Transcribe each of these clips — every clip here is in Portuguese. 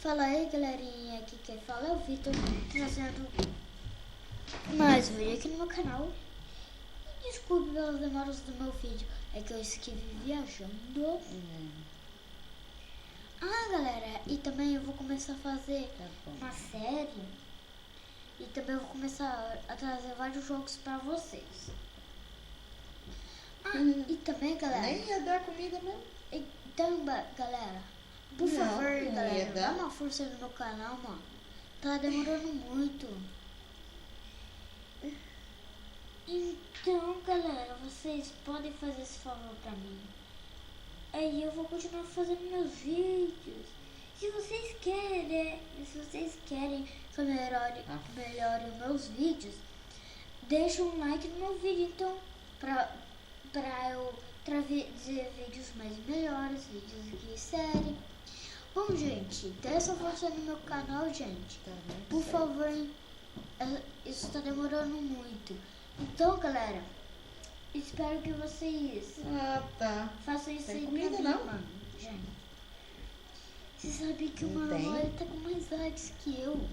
Fala aí, galerinha, aqui quem fala é o Vitor, trazendo mais um vídeo aqui no meu canal. Desculpe pelas demoras do meu vídeo, é que eu estive viajando. Galera, e também eu vou começar a fazer uma série. E também eu vou começar a trazer vários jogos pra vocês. E também, galera... Nem ia dar comida mesmo. Então, galera, por favor, galera, dá uma força no meu canal, mano. Tá demorando muito. Então, galera, vocês podem fazer esse favor pra mim. Aí eu vou continuar fazendo meus vídeos. Se vocês querem que eu melhore os meus vídeos, deixa um like no meu vídeo, então, pra eu trazer vídeos mais melhores, vídeos de série. Bom, gente, dê essa força no meu canal, gente. Por favor, isso tá demorando muito. Então, galera, espero que vocês façam isso aí pra mim, mano. Gente, você sabe que o Manoel tá com mais likes que eu.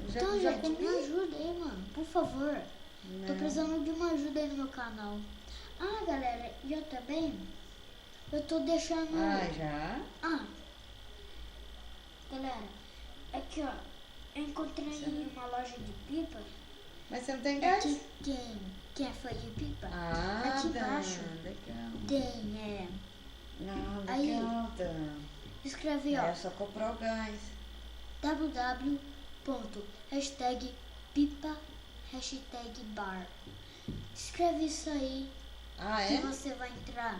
Então, gente, me ajuda aí, mano, por favor. Tô precisando de uma ajuda aí no meu canal. Galera, e eu também, eu tô deixando... Galera, aqui, ó, eu encontrei uma loja de pipa. Mas você não tem gás? Aqui quem foi de pipa? Aqui embaixo tem, legal, escreve, ó. Eu só comprar o gás. www.pipa#bar. Escreve isso aí. Que você vai entrar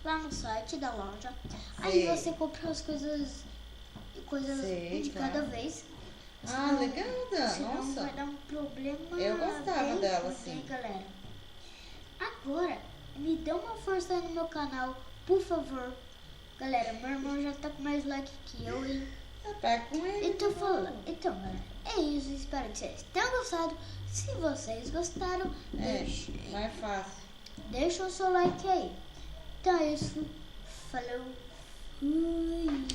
lá no site da loja. Aí você compra as coisas de cada vez. Legal, Dan. Senão Nossa, vai dar um problema. Eu gostava dela, sim. Galera. Agora, me dê uma força aí no meu canal, por favor. Galera, meu irmão já tá com mais like que eu, hein? Tá com ele. Então, galera, é isso. Espero que vocês tenham gostado. Se vocês gostaram, mais fácil. deixa o seu like aí. Então é isso. Falou. Fui.